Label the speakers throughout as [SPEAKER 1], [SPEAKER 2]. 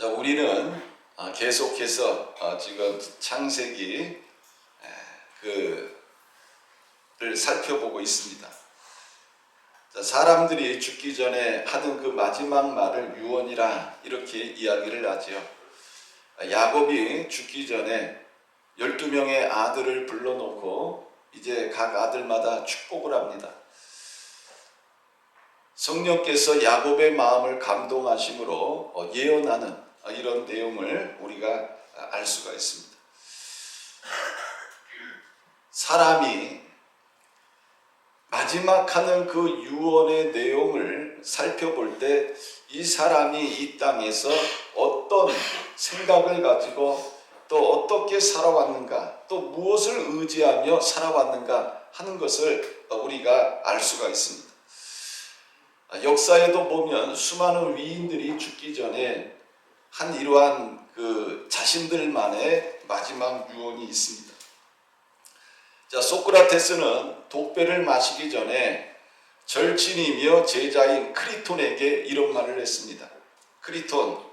[SPEAKER 1] 자, 우리는 계속해서 지금 창세기 를 살펴보고 있습니다. 자, 사람들이 죽기 전에 하는 그 마지막 말을 유언이라 이렇게 이야기를 하지요. 야곱이 죽기 전에 12명의 아들을 불러놓고 이제 각 아들마다 축복을 합니다. 성령께서 야곱의 마음을 감동하심으로 예언하는 이런 내용을 우리가 알 수가 있습니다. 사람이 마지막 하는 그 유언의 내용을 살펴볼 때 이 사람이 이 땅에서 어떤 생각을 가지고 또 어떻게 살아왔는가, 또 무엇을 의지하며 살아왔는가 하는 것을 우리가 알 수가 있습니다. 역사에도 보면 수많은 위인들이 죽기 전에 한 이러한 그 자신들만의 마지막 유언이 있습니다. 자, 소크라테스는 독배를 마시기 전에 절친이며 제자인 크리톤에게 이런 말을 했습니다. 크리톤,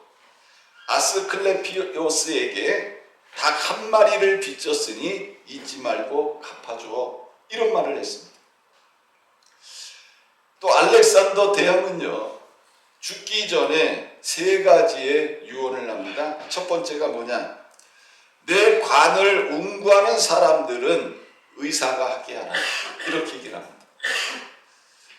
[SPEAKER 1] 아스클레피오스에게 닭 한 마리를 빚졌으니 잊지 말고 갚아주어. 이런 말을 했습니다. 또 알렉산더 대왕은요, 죽기 전에 세 가지의 유언을 합니다. 첫 번째가 뭐냐? 내 관을 운구하는 사람들은 의사가 하게 하라. 이렇게 얘기를 합니다.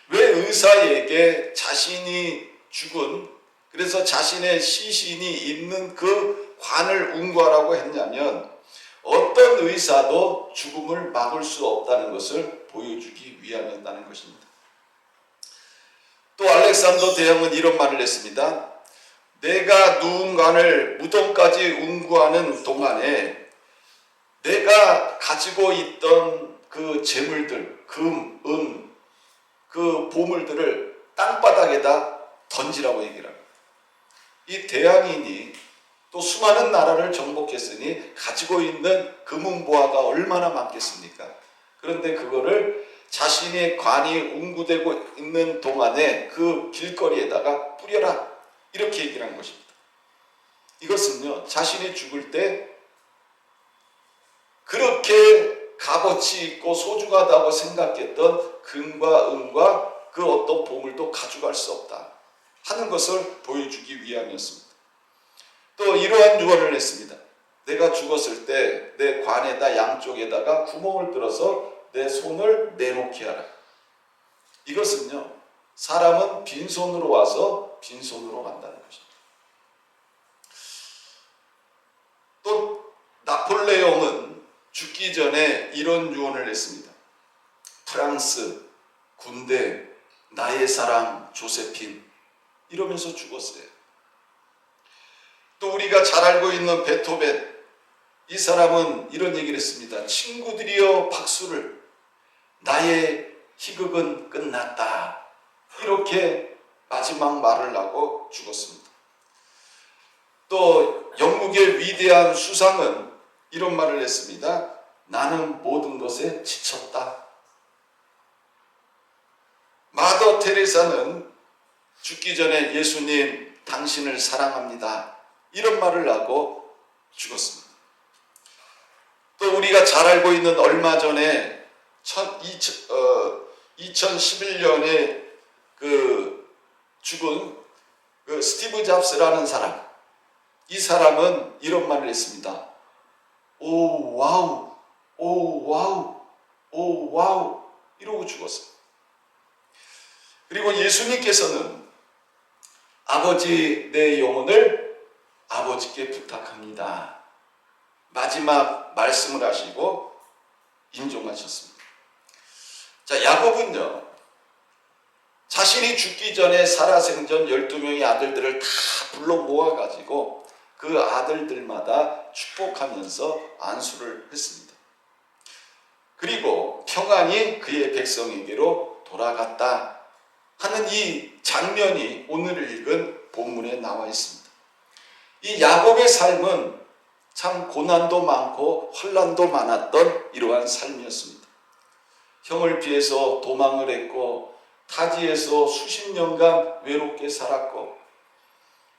[SPEAKER 1] 왜 의사에게 자신이 죽은, 그래서 자신의 시신이 있는 그 관을 운구하라고 했냐면 어떤 의사도 죽음을 막을 수 없다는 것을 보여주기 위함이었다는 것입니다. 또 알렉산더 대왕은 이런 말을 했습니다. 내가 누군가를 무덤까지 운구하는 동안에 내가 가지고 있던 그 재물들, 금, 은, 그 보물들을 땅바닥에다 던지라고 얘기를 합니다. 이 대왕이니 또 수많은 나라를 정복했으니 가지고 있는 금은보화가 얼마나 많겠습니까? 그런데 그거를 자신의 관이 운구되고 있는 동안에 그 길거리에다가 뿌려라. 이렇게 얘기를 한 것입니다. 이것은요, 자신이 죽을 때 그렇게 값어치 있고 소중하다고 생각했던 금과 은과 그 어떤 보물도 가져갈 수 없다 하는 것을 보여주기 위함이었습니다. 또 이러한 유언을 했습니다. 내가 죽었을 때 내 관에다 양쪽에다가 구멍을 뚫어서 내 손을 내놓게 하라. 이것은요, 사람은 빈손으로 와서 빈손으로 간다는 것입니다. 또 나폴레옹은 죽기 전에 이런 유언을 했습니다. 프랑스, 군대, 나의 사랑 조세핀, 이러면서 죽었어요. 또 우리가 잘 알고 있는 베토벤, 이 사람은 이런 얘기를 했습니다. 친구들이여 박수를, 나의 희극은 끝났다. 이렇게 마지막 말을 하고 죽었습니다. 또 영국의 위대한 수상은 이런 말을 했습니다. 나는 모든 것에 지쳤다. 마더 테레사는 죽기 전에 예수님, 당신을 사랑합니다. 이런 말을 하고 죽었습니다. 또 우리가 잘 알고 있는 얼마 전에 2011년에 죽은 스티브 잡스라는 사람, 이 사람은 이런 말을 했습니다. 오 와우, 오 와우, 오 와우, 이러고 죽었어요. 그리고 예수님께서는 아버지, 내 영혼을 아버지께 부탁합니다. 마지막 말씀을 하시고 임종하셨습니다. 자, 야곱은요, 자신이 죽기 전에 살아생전 12명의 아들들을 다 불러 모아가지고 그 아들들마다 축복하면서 안수를 했습니다. 그리고 평안히 그의 백성에게로 돌아갔다 하는 이 장면이 오늘 읽은 본문에 나와 있습니다. 이 야곱의 삶은 참 고난도 많고 환난도 많았던 이러한 삶이었습니다. 형을 피해서 도망을 했고 타지에서 수십 년간 외롭게 살았고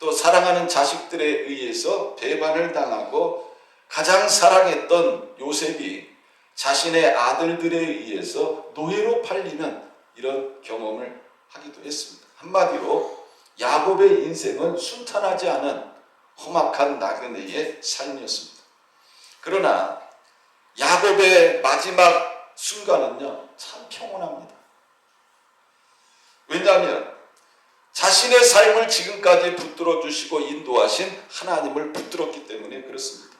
[SPEAKER 1] 또 사랑하는 자식들에 의해서 배반을 당하고 가장 사랑했던 요셉이 자신의 아들들에 의해서 노예로 팔리는 이런 경험을 하기도 했습니다. 한마디로 야곱의 인생은 순탄하지 않은 험악한 나그네의 삶이었습니다. 그러나 야곱의 마지막 순간은요, 참 평온합니다. 왜냐하면 자신의 삶을 지금까지 붙들어 주시고 인도하신 하나님을 붙들었기 때문에 그렇습니다.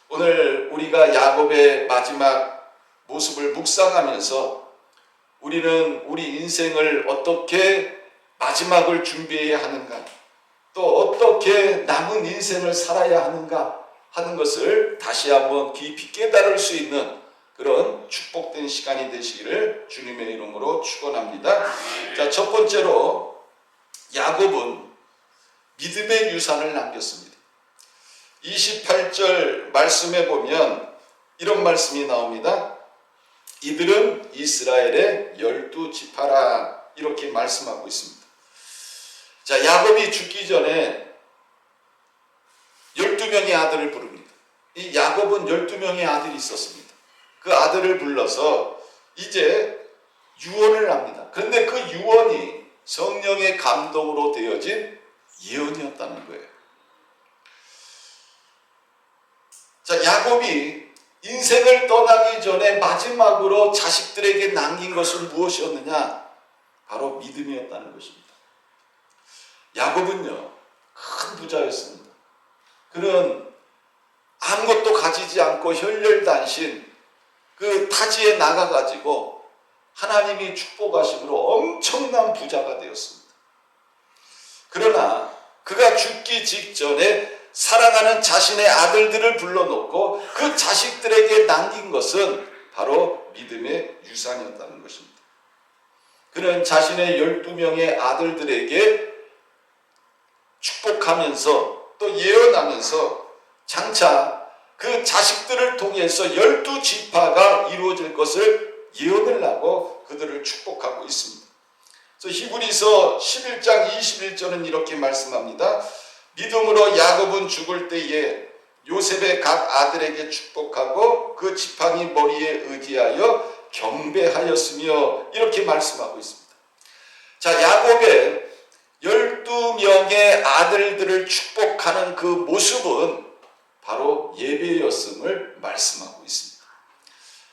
[SPEAKER 1] 오늘 우리가 야곱의 마지막 모습을 묵상하면서 우리는 우리 인생을 어떻게 마지막을 준비해야 하는가, 또 어떻게 남은 인생을 살아야 하는가 하는 것을 다시 한번 깊이 깨달을 수 있는 그런 축복된 시간이 되시기를 주님의 이름으로 축원합니다. 자, 첫 번째로 야곱은 믿음의 유산을 남겼습니다. 28절 말씀에 보면 이런 말씀이 나옵니다. 이들은 이스라엘의 12지파라 이렇게 말씀하고 있습니다. 자, 야곱이 죽기 전에 12명의 아들을 부릅니다. 이 야곱은 12명의 아들이 있었습니다. 그 아들을 불러서 이제 유언을 합니다. 그런데 그 유언이 성령의 감동으로 되어진 예언이었다는 거예요. 자, 야곱이 인생을 떠나기 전에 마지막으로 자식들에게 남긴 것은 무엇이었느냐? 바로 믿음이었다는 것입니다. 야곱은요, 큰 부자였습니다. 그는 아무것도 가지지 않고 혈혈단신 그 타지에 나가가지고 하나님이 축복하심으로 엄청난 부자가 되었습니다. 그러나 그가 죽기 직전에 사랑하는 자신의 아들들을 불러놓고 그 자식들에게 남긴 것은 바로 믿음의 유산이었다는 것입니다. 그는 자신의 12명의 아들들에게 축복하면서 또 예언하면서 장차 그 자식들을 통해서 12지파가 이루어질 것을 예언을 하고 그들을 축복하고 있습니다. 그래서 히브리서 11장 21절은 이렇게 말씀합니다. 믿음으로 야곱은 죽을 때에 요셉의 각 아들에게 축복하고 그 지팡이 머리에 의지하여 경배하였으며 이렇게 말씀하고 있습니다. 자, 야곱의 12명의 아들들을 축복하는 그 모습은 바로 예배였음을 말씀하고 있습니다.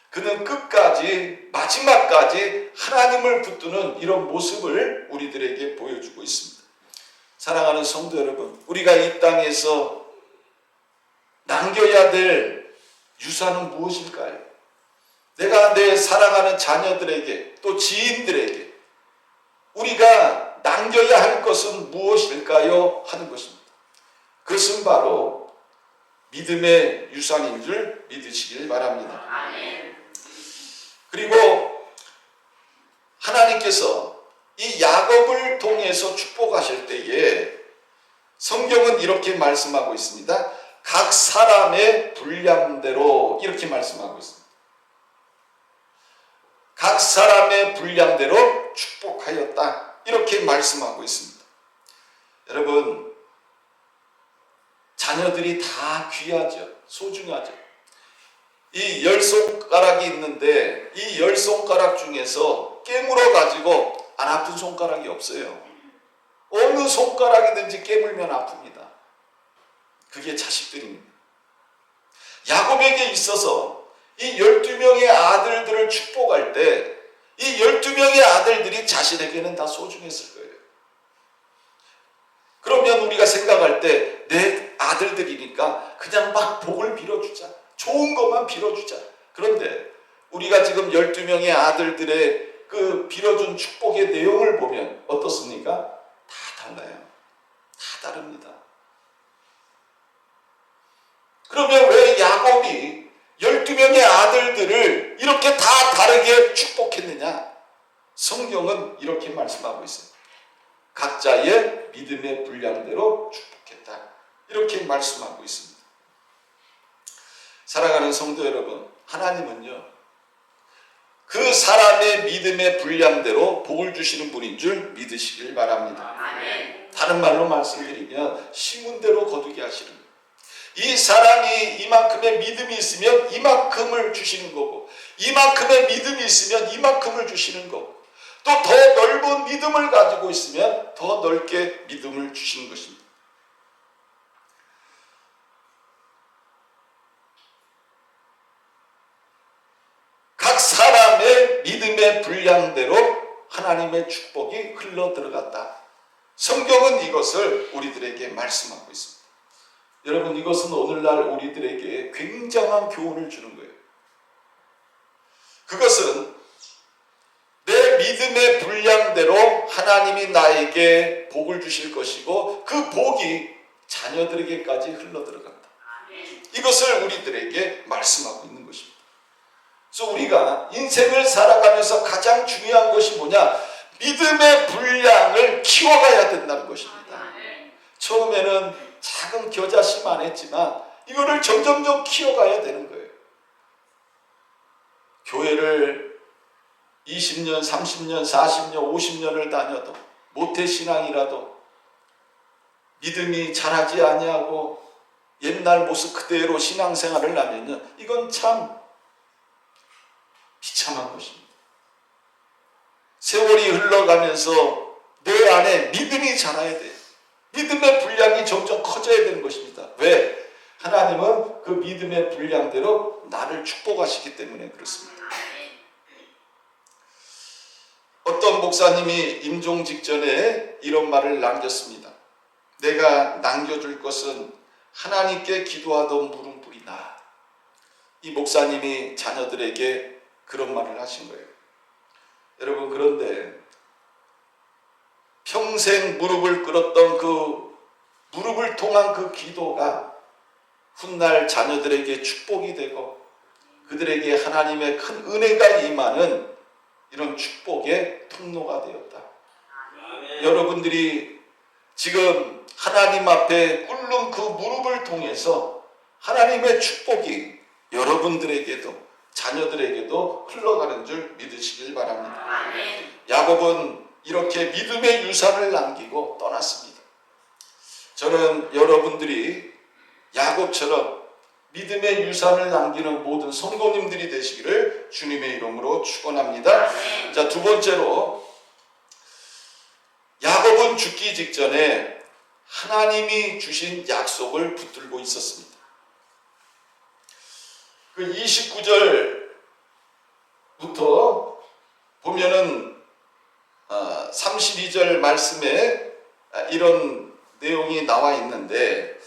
[SPEAKER 1] 그는 끝까지 마지막까지 하나님을 붙드는 이런 모습을 우리들에게 보여주고 있습니다. 사랑하는 성도 여러분, 우리가 이 땅에서 남겨야 될 유산은 무엇일까요? 내가 내 사랑하는 자녀들에게 또 지인들에게 우리가 남겨야 할 것은 무엇일까요? 하는 것입니다. 그것은 바로 믿음의 유산인 줄 믿으시길 바랍니다. 그리고 하나님께서 이 야곱을 통해서 축복하실 때에 성경은 이렇게 말씀하고 있습니다. 각 사람의 분량대로 이렇게 말씀하고 있습니다. 각 사람의 분량대로 축복하였다. 이렇게 말씀하고 있습니다. 여러분, 자녀들이 다 귀하죠. 소중하죠. 이 10손가락이 있는데 이 10손가락 중에서 깨물어 가지고 안 아픈 손가락이 없어요. 어느 손가락이든지 깨물면 아픕니다. 그게 자식들입니다. 야곱에게 있어서 이 12명의 아들들을 축복할 때 이 12명의 아들들이 자신에게는 다 소중했을 거예요. 그러면 우리가 생각할 때 내 아들들이니까 그냥 막 복을 빌어주자. 좋은 것만 빌어주자. 그런데 우리가 지금 12명의 아들들의 그 빌어준 축복의 내용을 보면 어떻습니까? 다 달라요. 다 다릅니다. 그러면 왜 야곱이 12명의 아들들을 이렇게 다 다르게 축복했느냐? 성경은 이렇게 말씀하고 있어요. 각자의 믿음의 분량대로 축복했다. 이렇게 말씀하고 있습니다. 사랑하는 성도 여러분, 하나님은요, 그 사람의 믿음의 분량대로 복을 주시는 분인 줄 믿으시길 바랍니다. 다른 말로 말씀드리면 심은 대로 거두게 하시는 거예요. 이 사람이 이만큼의 믿음이 있으면 이만큼을 주시는 거고, 이만큼의 믿음이 있으면 이만큼을 주시는 거고, 또 더 넓은 믿음을 가지고 있으면 더 넓게 믿음을 주시는 것입니다. 각 사람의 믿음의 분량대로 하나님의 축복이 흘러 들어갔다. 성경은 이것을 우리들에게 말씀하고 있습니다. 여러분, 이것은 오늘날 우리들에게 굉장한 교훈을 주는 거예요. 그것은 내 믿음의 분량대로 하나님이 나에게 복을 주실 것이고 그 복이 자녀들에게까지 흘러 들어간다. 이것을 우리들에게 말씀하고 있는 것입니다. 그래서 우리가 인생을 살아가면서 가장 중요한 것이 뭐냐? 믿음의 분량을 키워가야 된다는 것입니다. 처음에는 작은 겨자씨만 했지만 이거를 점점점 키워가야 되는 거예요. 교회를 20년, 30년, 40년, 50년을 다녀도 모태신앙이라도 믿음이 자라지 아니하고 옛날 모습 그대로 신앙생활을 하면요, 이건 참 비참한 것입니다. 세월이 흘러가면서 내 안에 믿음이 자라야 돼요. 믿음의 분량이 점점 커져야 되는 것입니다. 왜? 하나님은 그 믿음의 분량대로 나를 축복하시기 때문에 그렇습니다. 어떤 목사님이 임종 직전에 이런 말을 남겼습니다. 내가 남겨줄 것은 하나님께 기도하던 물음뿐이다. 이 목사님이 자녀들에게 그런 말을 하신 거예요. 여러분, 그런데 평생 무릎을 꿇었던 그 무릎을 통한 그 기도가 훗날 자녀들에게 축복이 되고 그들에게 하나님의 큰 은혜가 임하는 이런 축복의 통로가 되었다. 아멘. 여러분들이 지금 하나님 앞에 꿇는 그 무릎을 통해서 하나님의 축복이 여러분들에게도 자녀들에게도 흘러가는 줄 믿으시길 바랍니다. 아멘. 야곱은 이렇게 믿음의 유산을 남기고 떠났습니다. 저는 여러분들이 야곱처럼 믿음의 유산을 남기는 모든 성도님들이 되시기를 주님의 이름으로 축원합니다. 자, 두 번째로 야곱은 죽기 직전에 하나님이 주신 약속을 붙들고 있었습니다. 그 29절부터 보면은 32절 말씀에 이런 내용이 나와 있는데,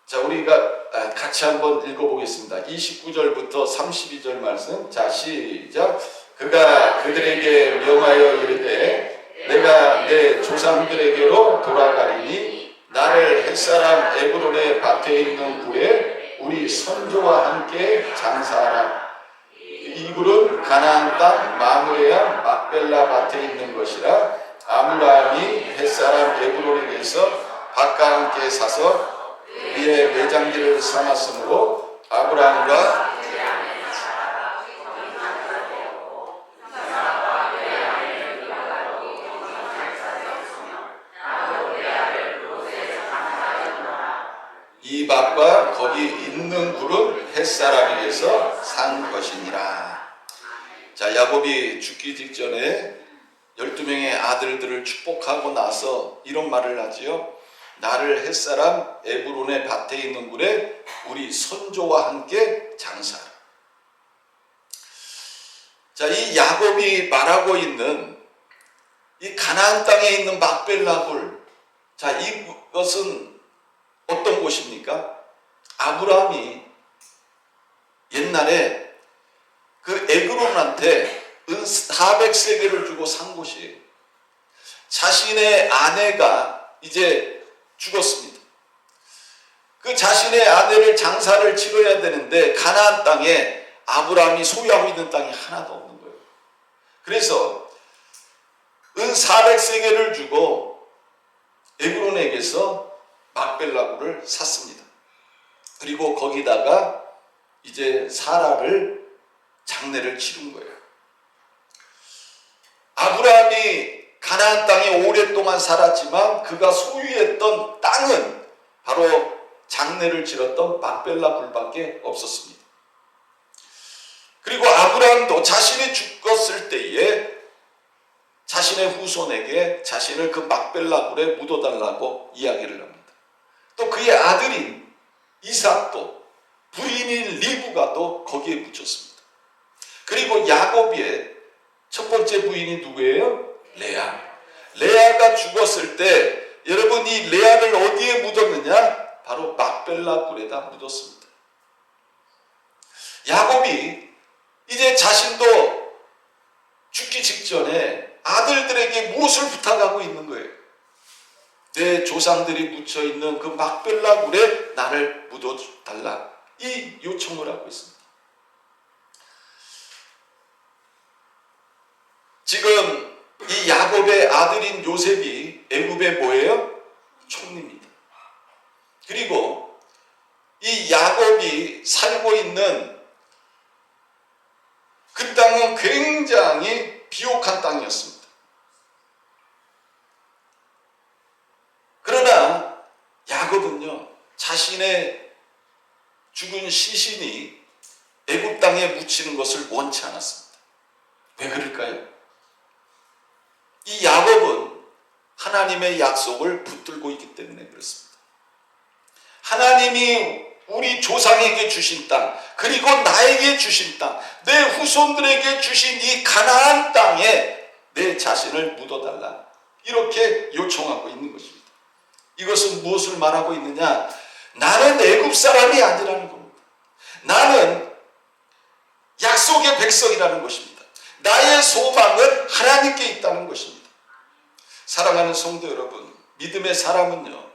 [SPEAKER 1] 자, 우리가 같이 한번 읽어보겠습니다. 29절부터 32절 말씀. 자, 시작. 그가 그들에게 명하여 이르되 내가 내 조상들에게로 돌아가리니 나를 햇사람 에브론의 밭에 있는 굴에 우리 선조와 함께 장사하라. 이 굴은 가나안 땅 마므레야 막벨라 밭에 있는 것이라. 아브라함이 햇사람 에브론에게서 밭과 함께 사서 그의 매장지를 삼았으므로 아브라함과 이 밭과 거기 있는 굴은 햇사람에게서 산 것이니라. 자, 야곱이 죽기 직전에 12명의 아들들을 축복하고 나서 이런 말을 하지요. 나를 햇사람 에브론의 밭에 있는 굴에 우리 선조와 함께 장사하라. 자, 이 야곱이 말하고 있는 이 가나안 땅에 있는 막벨라 굴, 자, 이것은 어떤 곳입니까? 아브라함이 옛날에 그 에그론한테 은 400세겔을 주고 산 곳이에요. 자신의 아내가 이제 죽었습니다. 그 자신의 아내를 장사를 치러야 되는데 가나안 땅에 아브라함이 소유하고 있는 땅이 하나도 없는 거예요. 그래서 은 400세겔을 주고 에그론에게서 막벨라굴을 샀습니다. 그리고 거기다가 이제 사라를 장례를 치른 거예요. 아브라함이 가나안 땅에 오랫동안 살았지만 그가 소유했던 땅은 바로 장례를 치렀던 막벨라 굴밖에 없었습니다. 그리고 아브라함도 자신이 죽었을 때에 자신의 후손에게 자신을 그 막벨라 굴에 묻어달라고 이야기를 합니다. 또 그의 아들인 이삭도 부인인 리브가 또 거기에 묻혔습니다. 그리고 야곱의 첫 번째 부인이 누구예요? 레아. 레아가 죽었을 때 여러분 이 레아를 어디에 묻었느냐? 바로 막벨라 굴에다 묻었습니다. 야곱이 이제 자신도 죽기 직전에 아들들에게 무엇을 부탁하고 있는 거예요? 내 조상들이 묻혀있는 그 막벨라 굴에 나를 묻어달라. 이 요청을 하고 있습니다. 지금 이 야곱의 아들인 요셉이 애굽의 뭐예요? 총리입니다. 그리고 이 야곱이 살고 있는 그 땅은 굉장히 비옥한 땅이었습니다. 그러나 야곱은요, 자신의 죽은 시신이 애굽 땅에 묻히는 것을 원치 않았습니다. 왜 그럴까요? 이 야곱은 하나님의 약속을 붙들고 있기 때문에 그렇습니다. 하나님이 우리 조상에게 주신 땅, 그리고 나에게 주신 땅, 내 후손들에게 주신 이 가나안 땅에 내 자신을 묻어달라. 이렇게 요청하고 있는 것입니다. 이것은 무엇을 말하고 있느냐? 나는 애굽 사람이 아니라는 겁니다. 나는 약속의 백성이라는 것입니다. 나의 소망은 하나님께 있다는 것입니다. 사랑하는 성도 여러분, 믿음의 사람은요,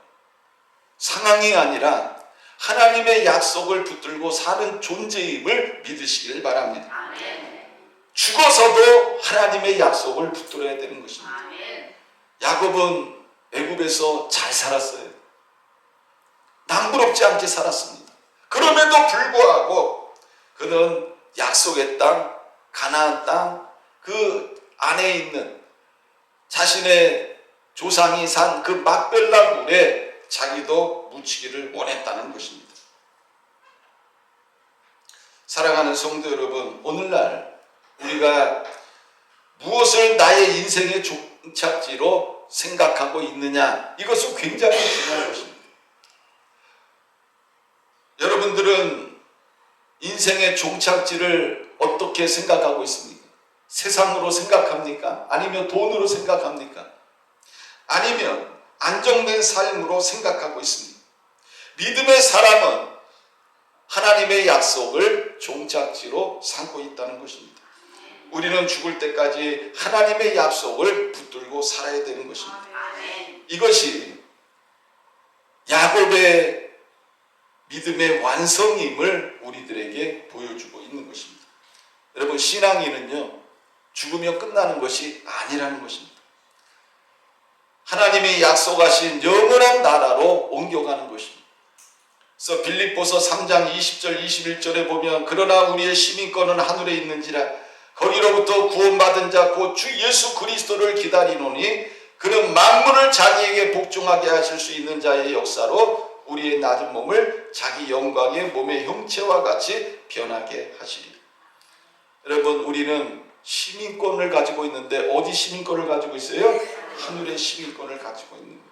[SPEAKER 1] 상황이 아니라 하나님의 약속을 붙들고 사는 존재임을 믿으시길 바랍니다. 죽어서도 하나님의 약속을 붙들어야 되는 것입니다. 야곱은 애굽에서 잘 살았어요. 남부럽지 않게 살았습니다. 그럼에도 불구하고 그는 약속의 땅, 가나안 땅, 그 안에 있는 자신의 조상이 산 그 막벨라 굴에 자기도 묻히기를 원했다는 것입니다. 사랑하는 성도 여러분, 오늘날 우리가 무엇을 나의 인생의 종착지로 생각하고 있느냐, 이것은 굉장히 중요한 것입니다. 여러분들은 인생의 종착지를 어떻게 생각하고 있습니까? 세상으로 생각합니까? 아니면 돈으로 생각합니까? 아니면 안정된 삶으로 생각하고 있습니다. 믿음의 사람은 하나님의 약속을 종착지로 삼고 있다는 것입니다. 우리는 죽을 때까지 하나님의 약속을 붙들고 살아야 되는 것입니다. 이것이 야곱의 믿음의 완성임을 우리들에게 보여주고 있는 것입니다. 여러분, 신앙인은요, 죽으며 끝나는 것이 아니라는 것입니다. 하나님이 약속하신 영원한 나라로 옮겨가는 것입니다. 그래서 빌립보서 3장 20절 21절에 보면, 그러나 우리의 시민권은 하늘에 있는지라 거기로부터 구원받은 자 곧 주 예수 그리스도를 기다리노니 그는 만물을 자기에게 복종하게 하실 수 있는 자의 역사로 우리의 낮은 몸을 자기 영광의 몸의 형체와 같이 변하게 하시리라. 여러분, 우리는 시민권을 가지고 있는데 어디 시민권을 가지고 있어요? 하늘의 시민권을 가지고 있는 거예요.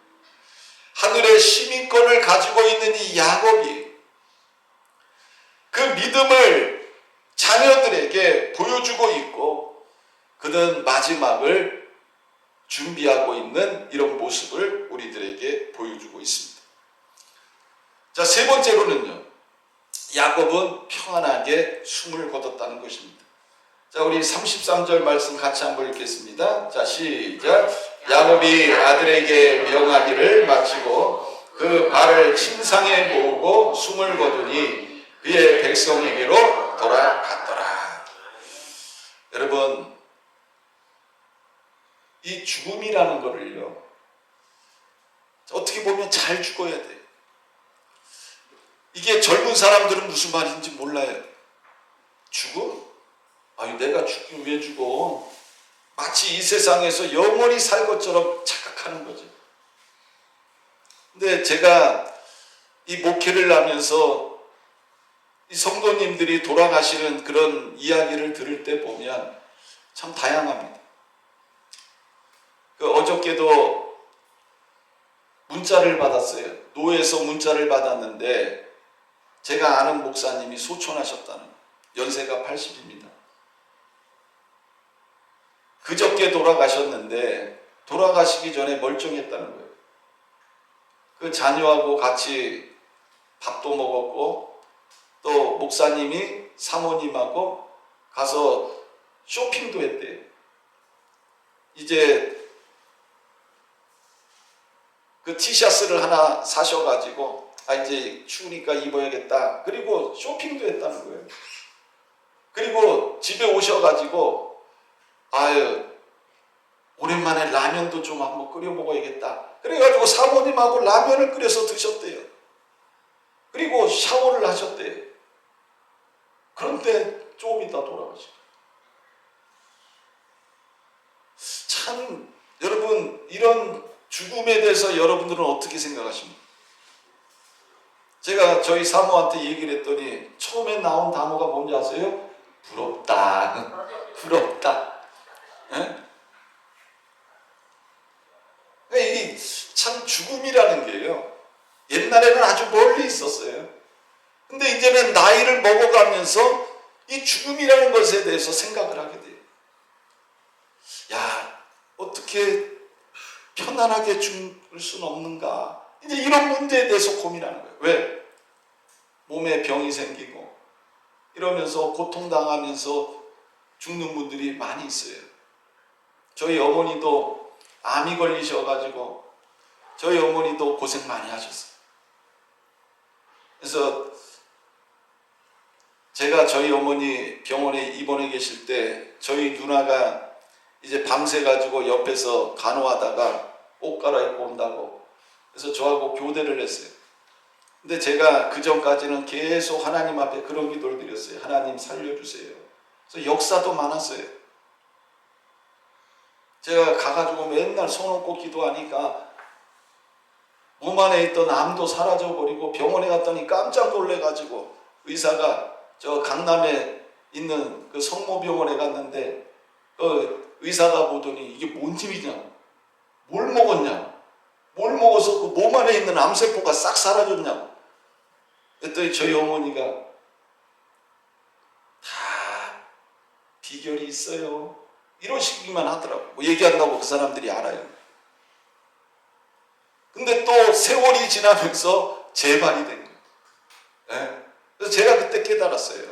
[SPEAKER 1] 하늘의 시민권을 가지고 있는 이 야곱이 그 믿음을 자녀들에게 보여주고 있고, 그는 마지막을 준비하고 있는 이런 모습을 우리들에게 보여주고 있습니다. 자, 세 번째로는요, 야곱은 평안하게 숨을 거뒀다는 것입니다. 자, 우리 33절 말씀 같이 한번 읽겠습니다. 자, 시작. 야곱이 아들에게 명하기를 마치고 그 발을 침상에 모으고 숨을 거두니 그의 백성에게로 돌아갔더라. 여러분, 이 죽음이라는 거를요, 어떻게 보면 잘 죽어야 돼요. 이게 젊은 사람들은 무슨 말인지 몰라요. 죽음? 아니, 내가 죽긴 왜 죽어? 마치 이 세상에서 영원히 살 것처럼 착각하는 거죠. 근데 제가 이 목회를 하면서 이 성도님들이 돌아가시는 그런 이야기를 들을 때 보면 참 다양합니다. 어저께도 문자를 받았어요. 노에서 문자를 받았는데 제가 아는 목사님이 소천하셨다는 거예요. 연세가 80입니다. 그저께 돌아가셨는데 돌아가시기 전에 멀쩡했다는 거예요. 그 자녀하고 같이 밥도 먹었고 또 목사님이 사모님하고 가서 쇼핑도 했대요. 이제 그 티셔츠를 하나 사셔가지고 이제 추우니까 입어야겠다. 그리고 쇼핑도 했다는 거예요. 그리고 집에 오셔가지고 오랜만에 라면도 좀 한번 끓여 먹어야겠다. 그래가지고 사모님하고 라면을 끓여서 드셨대요. 그리고 샤워를 하셨대요. 그런데 조금 있다 돌아가시고. 참 여러분 이런 죽음에 대해서 여러분들은 어떻게 생각하십니까? 제가 저희 사모한테 얘기를 했더니 처음에 나온 단어가 뭔지 아세요? 부럽다. 부럽다. 예? 이게 참 죽음이라는 게요. 옛날에는 아주 멀리 있었어요. 근데 이제는 나이를 먹어가면서 이 죽음이라는 것에 대해서 생각을 하게 돼요. 야, 어떻게 편안하게 죽을 수는 없는가? 이제 이런 문제에 대해서 고민하는 거예요. 왜? 몸에 병이 생기고 이러면서 고통당하면서 죽는 분들이 많이 있어요. 저희 어머니도 암이 걸리셔가지고 저희 어머니도 고생 많이 하셨어요. 그래서 제가 저희 어머니 병원에 입원해 계실 때 저희 누나가 이제 밤새가지고 옆에서 간호하다가 옷 갈아입고 온다고 그래서 저하고 교대를 했어요. 근데 제가 그 전까지는 계속 하나님 앞에 그런 기도를 드렸어요. 하나님 살려주세요. 그래서 역사도 많았어요. 제가 가가지고 맨날 손 얹고 기도하니까 몸 안에 있던 암도 사라져버리고 병원에 갔더니 깜짝 놀래가지고 의사가 저 강남에 있는 그 성모병원에 갔는데 그 의사가 보더니 이게 뭔 일이냐? 뭘 먹었냐? 뭘 먹어서 그 몸 안에 있는 암세포가 싹 사라졌냐고. 그랬더니 저희 어머니가 다 비결이 있어요. 이러시기만 하더라고. 뭐 얘기한다고 그 사람들이 알아요. 근데 또 세월이 지나면서 재발이 된 거예요. 네? 그래서 제가 그때 깨달았어요.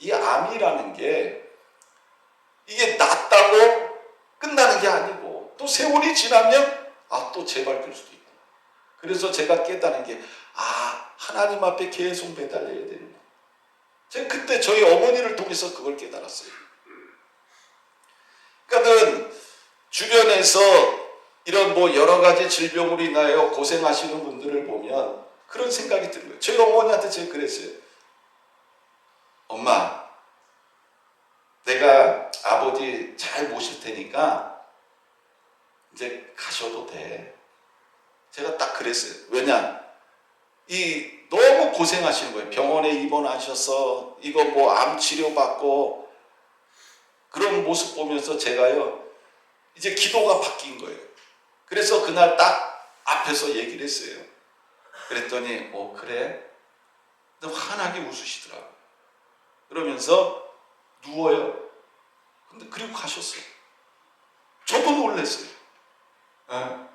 [SPEAKER 1] 이 암이라는 게 이게 낫다고 끝나는 게 아니고 또 세월이 지나면 또 재발될 수도 있고. 그래서 제가 깨달은 게 하나님 앞에 계속 매달려야 되는 거예요. 제가 그때 저희 어머니를 통해서 그걸 깨달았어요. 그러니까는 주변에서 이런 뭐 여러 가지 질병으로 인하여 고생하시는 분들을 보면 그런 생각이 드는 거예요. 저희 어머니한테 제가 그랬어요. 엄마, 내가 아버지 잘 모실 테니까 이제 가셔도 돼. 제가 딱 그랬어요. 왜냐? 너무 고생하시는 거예요. 병원에 입원하셔서 이거 뭐 암 치료 받고 그런 모습 보면서 제가요 이제 기도가 바뀐 거예요. 그래서 그날 딱 앞에서 얘기를 했어요. 그랬더니 그래? 환하게 웃으시더라고요. 그러면서 누워요. 근데 그리고 가셨어요. 저도 놀랐어요. 네.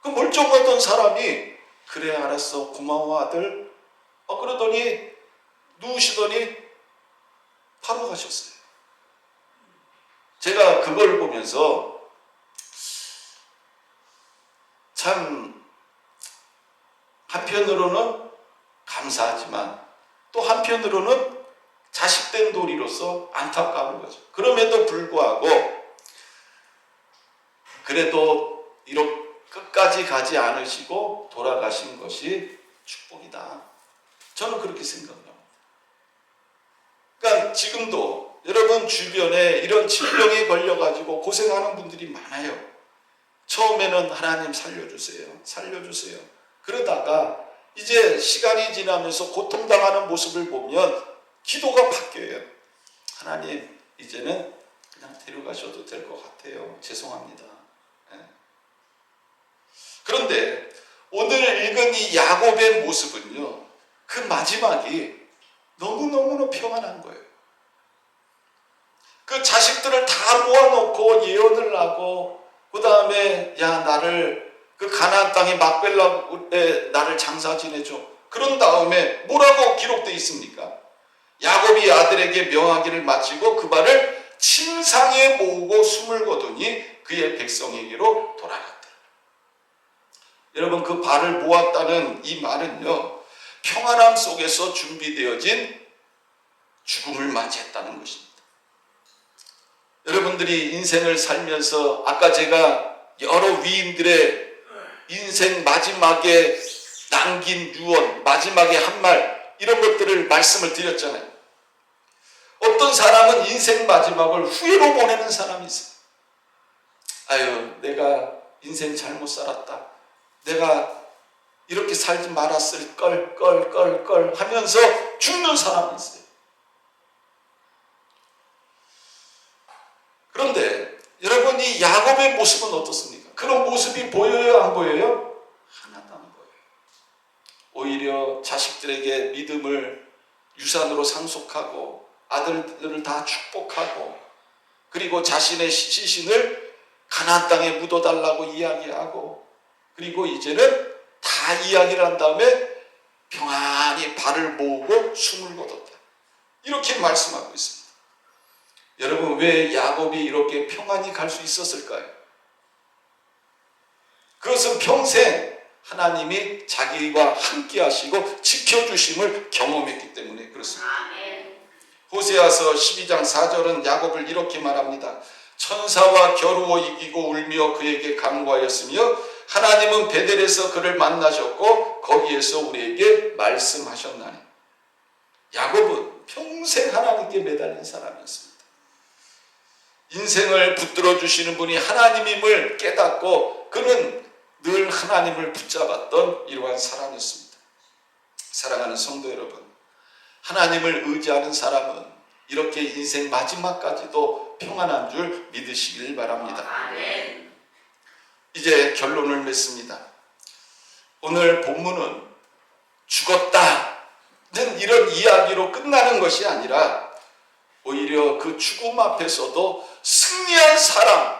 [SPEAKER 1] 그 멀쩡하던 사람이 그래 알았어 고마워 아들 그러더니 누우시더니 바로 가셨어요. 제가 그걸 보면서 참 한편으로는 감사하지만 또 한편으로는 자식된 도리로서 안타까운 거죠. 그럼에도 불구하고 그래도 이렇게 끝까지 가지 않으시고 돌아가신 것이 축복이다. 저는 그렇게 생각합니다. 그러니까 지금도 여러분 주변에 이런 질병에 걸려가지고 고생하는 분들이 많아요. 처음에는 하나님 살려주세요. 살려주세요. 그러다가 이제 시간이 지나면서 고통당하는 모습을 보면 기도가 바뀌어요. 하나님 이제는 그냥 데려가셔도 될 것 같아요. 죄송합니다. 네. 그런데 오늘 읽은 이 야곱의 모습은요, 그 마지막이 너무너무 평안한 거예요. 그 자식들을 다 모아놓고 예언을 하고 그 다음에 야 나를 그 가나안 땅의 막벨라에 나를 장사 지내줘. 그런 다음에 뭐라고 기록되어 있습니까? 야곱이 아들에게 명하기를 마치고 그 발을 침상에 모으고 숨을 거두니 그의 백성에게로 돌아갔다. 여러분 그 발을 모았다는 이 말은요, 평안함 속에서 준비되어진 죽음을 맞이했다는 것입니다. 여러분들이 인생을 살면서 아까 제가 여러 위인들의 인생 마지막에 남긴 유언, 마지막에 한 말, 이런 것들을 말씀을 드렸잖아요. 어떤 사람은 인생 마지막을 후회로 보내는 사람이 있어요. 아유, 내가 인생 잘못 살았다. 내가 이렇게 살지 말았을 걸 하면서 죽는 사람이 있어요. 그런데 여러분 이 야곱의 모습은 어떻습니까? 그런 모습이 보여요, 안 보여요? 하나도 안 보여요. 오히려 자식들에게 믿음을 유산으로 상속하고 아들들을 다 축복하고 그리고 자신의 시신을 가나안 땅에 묻어달라고 이야기하고 그리고 이제는 다 이야기를 한 다음에 평안히 발을 모으고 숨을 거뒀다. 이렇게 말씀하고 있습니다. 여러분 왜 야곱이 이렇게 평안히 갈 수 있었을까요? 그것은 평생 하나님이 자기와 함께 하시고 지켜주심을 경험했기 때문에 그렇습니다. 호세아서 12장 4절은 야곱을 이렇게 말합니다. 천사와 겨루어 이기고 울며 그에게 간구하였으며 하나님은 베델에서 그를 만나셨고 거기에서 우리에게 말씀하셨나니. 야곱은 평생 하나님께 매달린 사람이었습니다. 인생을 붙들어 주시는 분이 하나님임을 깨닫고 그는 늘 하나님을 붙잡았던 이러한 사람이었습니다. 사랑하는 성도 여러분, 하나님을 의지하는 사람은 이렇게 인생 마지막까지도 평안한 줄 믿으시길 바랍니다. 아멘. 이제 결론을 맺습니다. 오늘 본문은 죽었다는 이런 이야기로 끝나는 것이 아니라 오히려 그 죽음 앞에서도 승리한 사람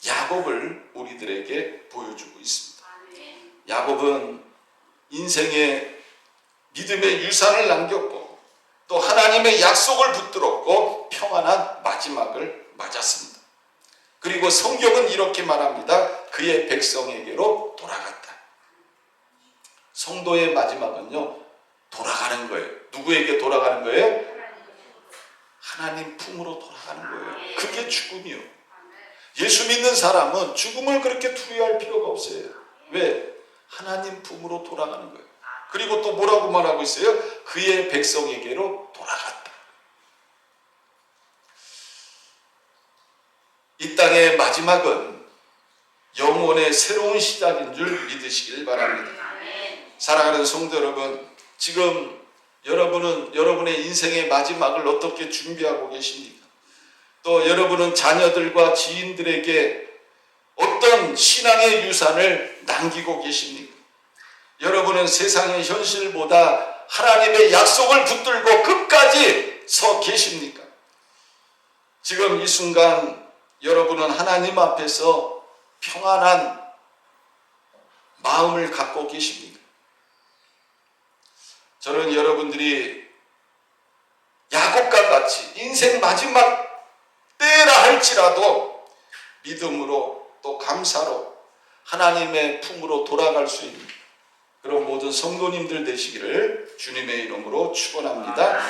[SPEAKER 1] 야곱을 우리들에게 보여주고 있습니다. 야곱은 인생의 믿음의 유산을 남겼고 또 하나님의 약속을 붙들었고 평안한 마지막을 맞았습니다. 그리고 성경은 이렇게 말합니다. 그의 백성에게로 돌아갔다. 성도의 마지막은요, 돌아가는 거예요. 누구에게 돌아가는 거예요? 하나님 품으로 돌아가는 거예요. 그게 죽음이요. 예수 믿는 사람은 죽음을 그렇게 두려워할 필요가 없어요. 왜? 하나님 품으로 돌아가는 거예요. 그리고 또 뭐라고 말하고 있어요? 그의 백성에게로 돌아갔다. 이 땅의 마지막은 영혼의 새로운 시작인 줄 믿으시길 바랍니다. 사랑하는 성도 여러분, 지금 여러분은 여러분의 인생의 마지막을 어떻게 준비하고 계십니까? 또 여러분은 자녀들과 지인들에게 어떤 신앙의 유산을 남기고 계십니까? 여러분은 세상의 현실보다 하나님의 약속을 붙들고 끝까지 서 계십니까? 지금 이 순간 여러분은 하나님 앞에서 평안한 마음을 갖고 계십니까? 저는 여러분들이 야곱과 같이 인생 마지막 때라 할지라도 믿음으로 또 감사로 하나님의 품으로 돌아갈 수 있는 그런 모든 성도님들 되시기를 주님의 이름으로 축원합니다.